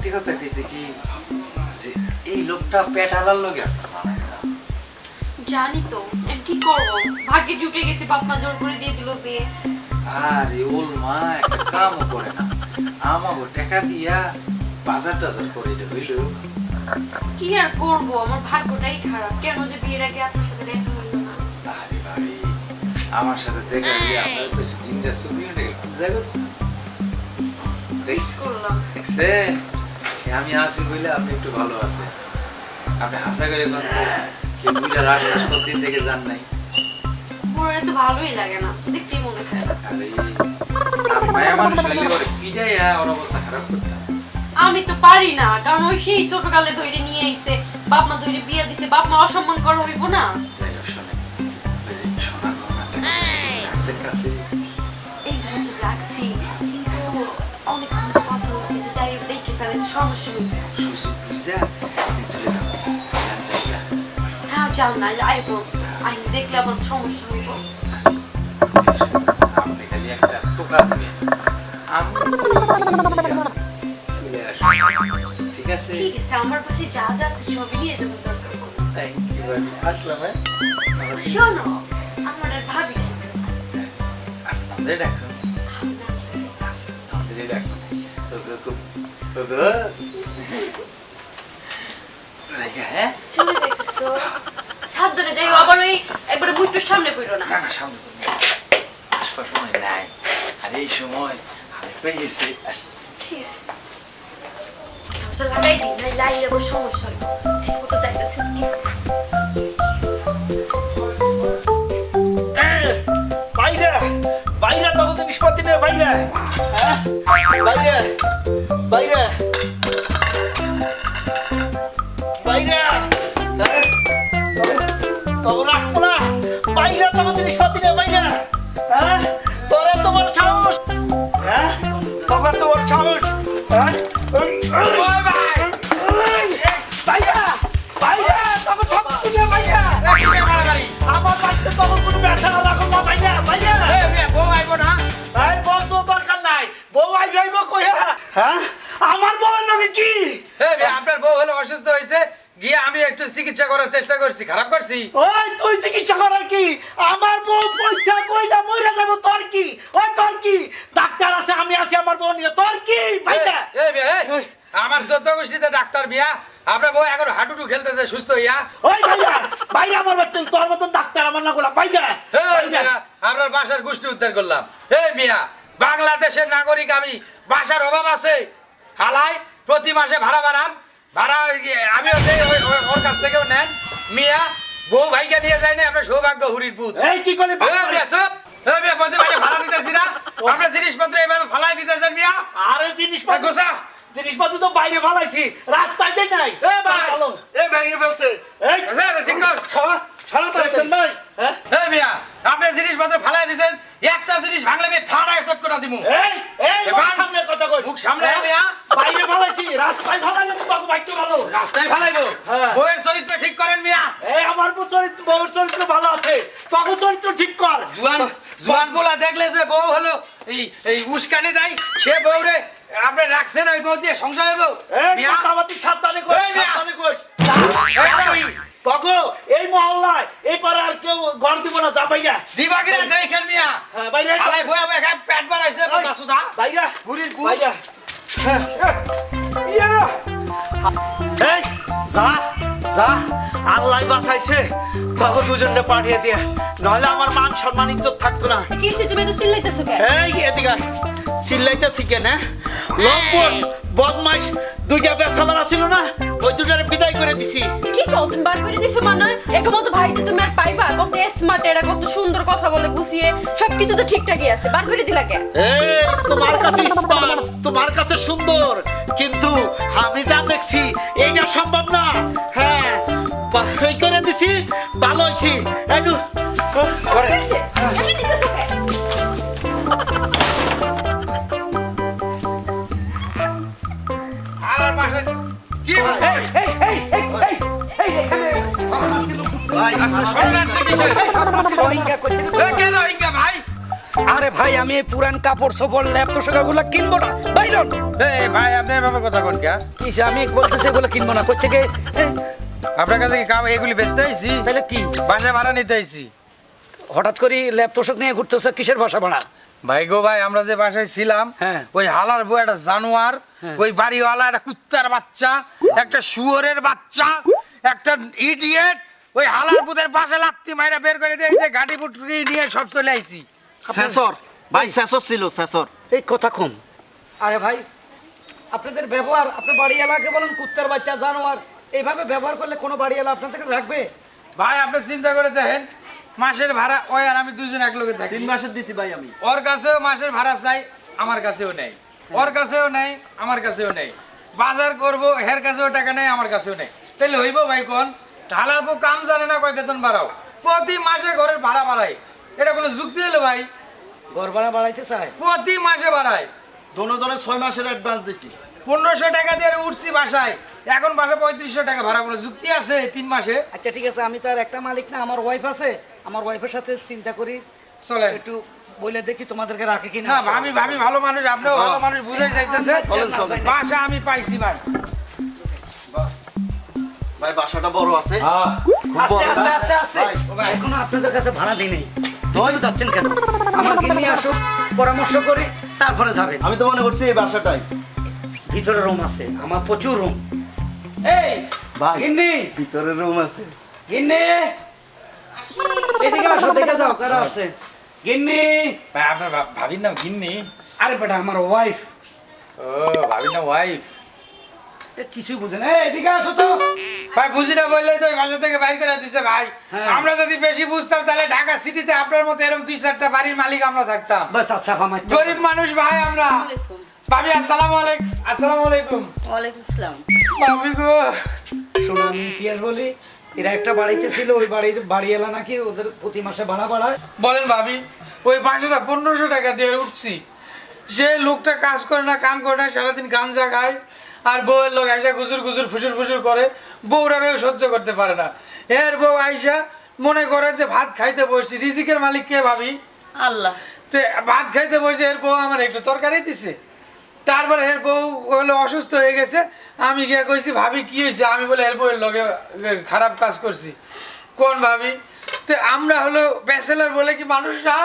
সত্যি কথা কইতে কি যে এই লোকটা পেট হালার লগে আপনার মানায় না। জানি তো আমি কি করব, ভাগ্যে জুটে গেছে, বাপ মা জোর করে দিয়ে দিল বিয়ে। আরে ওল মা একটা কামও করে না, আমাকে টাকা দিয়া বাজার টাজার করে হইল। কি আর করব, আমার ভাগ্যটাই খারাপ। কেন যে বিয়ের আগে আপনার সাথে দেখা হলো না। আরে ভাই আমার সাথে দেখা দিয়ে আপনার তো দিনটা ছুটি হয়ে গেল। জাগো মিস করলাম। দেখছেন আমি আসি বলে আপনি একটু ভালো আছেন। আপনি হাসা করে কোন কেউ বুঝা রাস দিন থেকে যান নাই। মোরে তো ভালোই লাগে না, দেখতেই মনে চায় না। আরে আমি মায়া মানুষ হইলে পরে পিটাইয়া ওর অবস্থা খারাপ করতাম। আমি তো পারি না, কারণ ওই সেই ছোটকালে ধরে নিয়ে আইছে, বাপ মা ধরে বিয়ে দিছে, বাপ মা অসম্মান করা হইব না। যাই হোক শোনে ওই যে সোনা গহনাটা আছে কাছে এইখানে তো রাখছি, কিন্তু অনেক কথা হচ্ছে যে তাই দেখে ফেলে সমস্যা হইবে। সুসু বুঝা দিন চলে যাবো। আমি যাই না। হ্যাঁ যাও না, আইব আইন দেখলে আমার সমস্যা হইব। আপনি খালি একটা টোকা দিবেন আমি চলে আসবো। ঠিক আছে ঠিক আছে, আমার পাশে যা যা আছে সবই নিয়ে যাবো, দরকার পড়লে। থ্যাংক ইউ আসলাম। শোনো, আমার আর ভাবি আপনাদের দেখুন আপনাদের দেখুন হ্যাঁ চলে যাইতেছো, সাবধানে যাইও, আবার ওই একবারে মুইটুর সামনে পড়ো না। না না সামনে আসবার সময় নাই, আর এই সময় আমি পেয়ে গেছি। ঠিক আছে, সমস্যা লাগাই দিই, নাই লাইলে আবার সমস্যা হইব। ঠিক মতো যাইতেছে বাইরে বাইরে তখন তো নিষ্পত্তি নেই। বাইরে হ্যাঁ বাইরে বাইরে বাইরে হ্যাঁ তখন রাখবো না। বাইরে তখন তো নিষ্পত্তি নেই। বাইরে হ্যাঁ তোরা তোমার সাহস, হ্যাঁ তখন তোমার সাহস, হ্যাঁ বাইরে বাইরে তখন সব তুমি বাইরে আমার বাড়িতে তখন কোনো ব্যথা না রাখো না। বাইরে বাইরে বউ আইব না এই বস দরকার নাই, বউ আই যাইব কইয়া। হ্যাঁ আমার বউয়ের লগে কি? আপনার বউ হলো অসুস্থ হয়েছে, গিয়ে আমি একটু চিকিৎসা করার চেষ্টা করছি, খারাপ করছি? ওই তুই চিকিৎসা করার কি? আমার বউ পয়সা কইলা মইরা যাব, তোর কি? ওই তোর কি? ডাক্তার আছে, আমি আছি, আমার বউ নিয়ে তোর কি? ভাইটা আমার 14 গোষ্ঠীতে ডাক্তার বিয়া, আপনার বউ এখন হাডুডু খেলতেছে সুস্থ হইয়া। ওই ভাইয়া ভাইয়া আমার বাচ্চা তোর মতন ডাক্তার আমার না গোলা। ভাইয়া আপনার বাসার গোষ্ঠী উদ্ধার করলাম। এই মিয়া, বাংলাদেশের নাগরিক আমি, বাসার অভাব আছে, হালাই প্রতি মাসে ভাড়া বাড়ান, ভাড়া আমিও দেই, ওর কাছ থেকেও নেন। মিয়া বউ ভাইকে নিয়ে যায় না, আপনার সৌভাগ্য হুরির পুত। এই কি করে প্রতি মাসে ভাড়া দিতেছি না, আপনার জিনিসপত্র এভাবে ফালাই দিতেছেন মিয়া। আরে জিনিসপত্র গোসা জিনিসপত্র তো বাইরে ফালাইছি, রাস্তায় দেই নাই। ভেঙে ফেলছে। এই ঠিক কর। সারা তো দেখছেন ভাই। হ্যাঁ এই মিয়া, আপনার জিনিসপত্র ফালাই দিতেন, একটা জিনিস ভাঙলে আমি ঠাড়ায় শট করে দিমু। এই এই মুখ সামনে কথা কই। মুখ সামনে মিয়া। বাইরে ফালাইছি, রাস্তায় ফালাইলে তো তোকে বাইকটা ভালো। রাস্তায় ফালাইবো? হ্যাঁ। বউয়ের চরিত্র ঠিক করেন মিয়া। এই আমার বউর চরিত্র ভালো আছে, তোকে চরিত্র ঠিক কর। জোয়ান পোলা দেখলে যে বউ হলো এই উস্কানি দেয়, সে বউরে আপনি রাখছেন ওই বউ দিয়ে সংসার হইব? এই কথাবার্তা সাবধানে কই, এই মিয়া। সাবধানে কই। তোকে এই মহল্লায় এই পাড়ায় আর কেউ ঘর দিব না, যা বাইরে। দিবা কিনা দেখেন মিয়া। হ্যাঁ বাইরে আলাই বউ আবার একা পেট বাড়াইছে কথা সুদা। বাইরে বুড়ির পুত। বাইরে। ইয়া এই যা যা, আল্লাহ বাঁচাইছে, তোকে দুজনে পাঠিয়ে দিয়ে, নাহলে আমার মান সম্মান ইজ্জত থাকতো না। কি হইছে, তুমি এত চিল্লাইতেছো কেন? এই এদিকে চিল্লাইতেছি কেন? লম্পট বদমাইশ দুইটা বেসালারা ছিল না, ওই দুটারে বিদায় করে দিছি। কি কও, তুমি বার করে দিছো মানে? এরকম মতো ভাইতে তুমি আর পাইবা? কত স্মার্ট, এরা কত সুন্দর কথা বলে, গুছিয়ে সবকিছু তো ঠিকঠাকই আছে, বার করে দিলা কেন? এই তোমার কাছে স্মার্ট, তোমার কাছে সুন্দর, কিন্তু আমি যা দেখছি এইটা সম্ভব না। হ্যাঁ এই করে দিছি, ভালো হইছি। এই নু করে হইছে, এমনি দিতেছো কেন? আর মাসে কি এই এই এই এই এই এই এখানে ভাই আচ্ছা শরণার্থী কিসের? এই শরণার্থী রোহিঙ্গা করতে কেন রোহিঙ্গা ভাই? আরে ভাই আমি এই পুরান কাপড় চোপড় ল্যাপ তোষকগুলো কিনবো না বাইরন। এই ভাই আপনি এভাবে কথা কোন কে? কিসে আমি বলতেছি এগুলো কিনবো না, কোথা থেকে? আপনার কাছে কি কাম এগুলি বেচতে আইছি? তাহলে কি বাসা ভাড়া নিতে আইছি। হঠাৎ করে ল্যাপ তোষক নিয়ে ঘুরতেছে, কিসের বাসা ভাড়া? ভাই গো ভাই আমরা যে বাসায় ছিলাম হ্যাঁ। ওই হালার বউ একটা জানোয়ার, হ্যাঁ। ওই বাড়িওয়ালা একটা কুত্তার বাচ্চা, একটা শুয়োরের বাচ্চা, একটা ইডিয়েট, ওই হালার পুতের পাশে লাত্তি মাইরা বের করে দিয়েছে, গাড়ি বুটরি নিয়ে সব চলে আইছি। সেসর ভাই সেসর ছিল সেসর। এই কথা কম। আরে ভাই আপনাদের ব্যবহার, আপনি বাড়ি এলাকাকে বলেন কুত্তার বাচ্চা জানোয়ার, এইভাবে ব্যবহার করলে কোনো বাড়ি এলা আপনাদের রাখবে? ভাই আপনি চিন্তা করে দেখেন, মাসের ভাড়া ওই আর আমি দুজন এক লোকে থাকি। 3 মাসের দিছি ভাই আমি। ওর কাছেও মাসের ভাড়া চাই, আমার কাছেও নেই। ওর কাছেও নেই, আমার কাছেও নেই। বাজার করব, হের কাছেও টাকা নেই, আমার কাছেও নেই। তাহলে হইব ভাই কোন? ঢালার পর কাম জানে না, কয় বেতন বাড়াও, প্রতি মাসে ঘরের ভাড়া বাড়াই। এটা কোনো যুক্তি হলো ভাই? ঘর ভাড়া বাড়াইতে চায়? প্রতি মাসে বাড়ায়। দোনোজনে 6 মাসের অ্যাডভান্স দিছি। 1500 টাকা দিয়ে উঠছি বাসায়, এখন বাসা 3500 টাকা ভাড়া। কোনো যুক্তি আছে 3 মাসে? আচ্ছা ঠিক আছে, আমি তো আর একটা মালিক না, আমার ওয়াইফ আছে, আমার ওয়াইফের সাথে চিন্তা করি, চলেন। একটু বলে দেখি তোমাদেরকে রাখে কিনা। না ভাবি ভাবি ভালো মানুষ, আপনিও ভালো মানুষ, বুঝাই যাইতেছে। চলেন, চলেন। বাসা আমি পাইছি ভাই। ভাই বাসাটা বড় আছে। খুব আস্তে বড়। আস্তে আস্তে আস্তে, ভাই। এখনো আপনাদের কাছে ভাড়া দিই নেই, তো যাচ্ছেন কেন? আমাকে নিয়ে আসুক, পরামর্শ করি, তারপরে যাবেন। আমি তো মনে করছি এই বাসাটাই। ভিতরে রুম আছে, আমার প্রচুর রুম। এই ভাই গিন্নি, ভিতরে রুম আছে। গিন্নি এদিকে আসো, দেখে যাও কারা আসছে। গিন্নি, ভাই আপনার ভাবির নাম গিন্নি? আরে বেটা আমার ওয়াইফ। ও ভাবির নাম ওয়াইফ। কিছুই বুঝে না, এদিকে আসো তো। ভাই বুঝি না বললেই তো ওই বাসা থেকে বাইর করে দিচ্ছে ভাই। হ্যাঁ। আমরা যদি বেশি বুঝতাম তাহলে ঢাকা সিটিতে আপনার মতো এরকম 2-4টা বাড়ির মালিক আমরা থাকতাম। বাস আচ্ছা ভামাই গরিব মানুষ ভাই আমরা। ভাবি আসসালামু আলাইকুম। আসসালামু আলাইকুম। ওয়ালাইকুম আসসালাম। ভাবি গো, শোনো আমি ইতিহাস বলি, এরা একটা বাড়িতে ছিল, ওই বাড়ি এলা নাকি ওদের প্রতি মাসে ভাড়া বাড়ায়। বলেন ভাবি, ওই বাসাটা 1500 টাকা দিয়ে উঠছি। সে লোকটা কাজ করে না, কাম করে না, সারাদিন গাঞ্জা খায়, আর বউয়ের লোক আইসা গুজুর গুজুর ফুসুর ফুসুর করে, বউরাও সহ্য করতে পারে না। এর বউ আইসা মনে করে যে ভাত খাইতে বসছি, রিজিকের মালিক কে ভাবি? আল্লাহ। তে ভাত খাইতে বসে এর বউ আমার একটু তরকারি দিছে। তারপরে এর বউ হলো অসুস্থ হয়ে গেছে, আমি গিয়ে কইছি ভাবি কি হয়েছে, আমি বলে এর বউয়ের লগে খারাপ কাজ করছি। কোন ভাবি? তো আমরা হলো ব্যাচেলার বলে কি মানুষ না?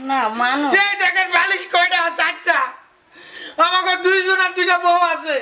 না মানুষ। এই দেখেন বালিশ কয়টা? 4টা। আমাকে 2 জন আর 2টা বউ আছে।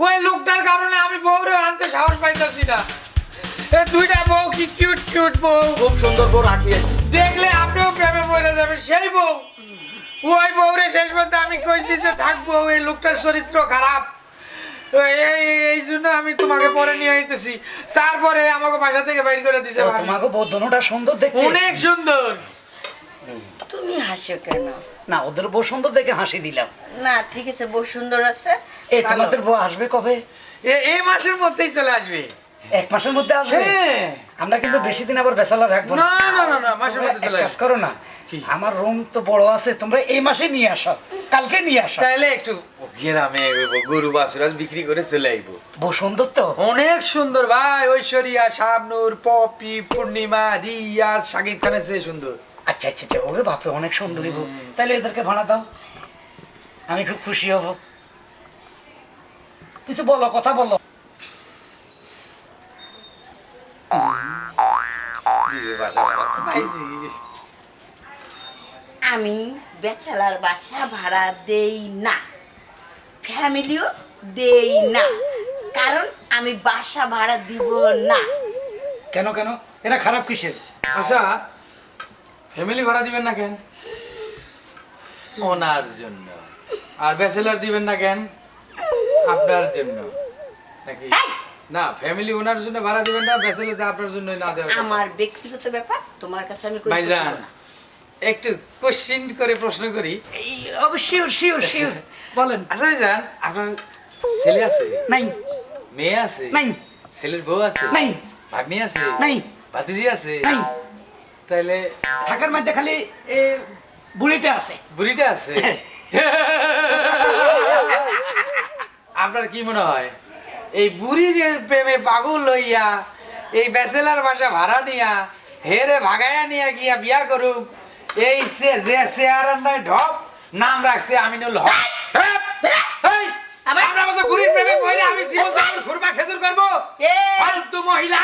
ওই লোকটার কারণে আমি বউরে আনতে সাহস পাইতাছি না। এই 2টা বউ কি কিউট কিউট বউ, খুব সুন্দর বউ রাখি আছে। দেখলে আপনিও প্রেমে পড়ে যাবেন। সেই বউ, ওই বউরে শেষ পর্যন্ত আমি কইছি যে থাকবো, এই লোকটার চরিত্র খারাপ, এই জন্য আমি তোমাকে পরে নিয়ে আইতেছি। তারপরে আমাকে বাসা থেকে বাইর করে দিছে। ভাবি। তোমাকে বদনটা সুন্দর দেখতে। অনেক সুন্দর। তুমি হাসো কেন? না ওদের বউ সুন্দর দেখে হাসি দিলাম। না ঠিক আছে, বহু সুন্দর আছে। এই তোমাদের বউ আসবে কবে? এই মাসের মধ্যেই চলে আসবে। 1 মাসের মধ্যে আসবে? হ্যাঁ। আমরা কিন্তু বেশি দিন আবার বেচালা রাখবো না না না না, মাসের মধ্যে এক চলে কাজ আসবে। করো না, আমার রুম তো বড় আছে, তোমরা এই মাসে নিয়ে আসো, কালকে নিয়ে আসো। তাইলে একটু গ্রামে গরু বাছুর বিক্রি করে চলে আইবো। বউ সুন্দর তো? অনেক সুন্দর ভাই, ঐশ্বরিয়া, শাবনূর, পপি, পূর্ণিমা, রিয়া, শাকিব খানের চেয়ে সুন্দর। আচ্ছা আচ্ছা আচ্ছা, ওরে বাপরে অনেক সুন্দরী বউ। তাহলে এদেরকে ভাড়া দাও, আমি খুব খুশি হব। কিছু বলো, কথা বলো। আমি বেচালার বাসা ভাড়া দেই না, ফ্যামিলিও দেই না, কারণ আমি বাসা ভাড়া দিব না। কেন কেন, এরা খারাপ কিসের? আচ্ছা, ফ্যামিলি ভাড়া দিবেন না কেন? ওনার জন্য। আর ব্যাচেলার দিবেন না কেন? আপনার জন্য নাকি? হেই! না, ফ্যামিলি ওনার জন্য ভাড়া দিবেন না, ব্যাচেলার আপনার জন্য না দেওয়ার কথা। আমার ব্যক্তিগত ব্যাপার, তোমার কাছে আমি কইতে ভাইজান, পারবো না। একটু কোশ্চিন করে প্রশ্ন করি। এই অবশ্যই শিওর শিওর, বলেন। আচ্ছা ভাইজান, আপনার ছেলে আছে? নাই মেয়ে আছে? নাই ছেলের বউ আছে? নাই ভাগ্নি আছে? নাই ভাতিজি আছে? নাই, তাইলে থাকার মধ্যে খালি এ বুড়িটা আছে। বুড়িটা আছে? আপনার কি মনে হয় এই বুড়ির প্রেমে পাগল লইয়া এই ব্যাচেলার বাসা ভাড়া নিয়া হেরে ভাগাইয়া নিয়া গিয়া বিয়া করুক, এই যে চেয়ারের নয় ঢপ নাম রাখছে আমিনুল হক। এই, আবার? আমরা মতো গরিব প্রেমে পড়ে আমি জীবন যাপন ঘুরবা খেজুর করবো? এই। ফালতু মহিলা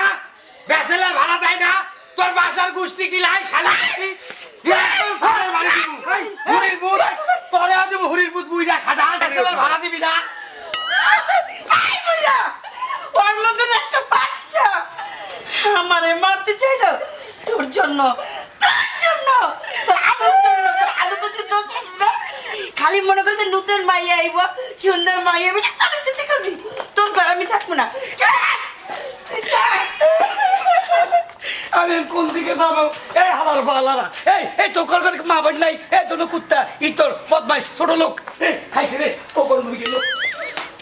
ব্যাচেলার ভাড়া দেয় না, তোর বাসার গোষ্ঠী কি লাই শালা কি? তোর ঘরের বাড়ি দিব। এই, হুড়ির বুট, তোরেও দিব হুড়ির বুট বুইড়া খাটা, ব্যাচেলার ভাড়া দিবি না? এই বুইড়া, ওর মতন একটা বাচ্চা আমারে মারতে চাইলো তোর জন্য, তোর আলুর জন্য, তোর আলু তো তুই দোষ করবি না। খালি মনে করছে নতুন মাইয়া আইব, সুন্দর মাইয়া আইব, আলু কিছু করবি, তোর ঘর আমি থাকবো না। আমি কোন দিকে যাবো? এই হালার বালারা, এই তোর ঘর মা বাড়ি নাই, এই তোর কুত্তা, ই তোর বদমাইশ ছোট লোক, খাইছে রে, কখন গেল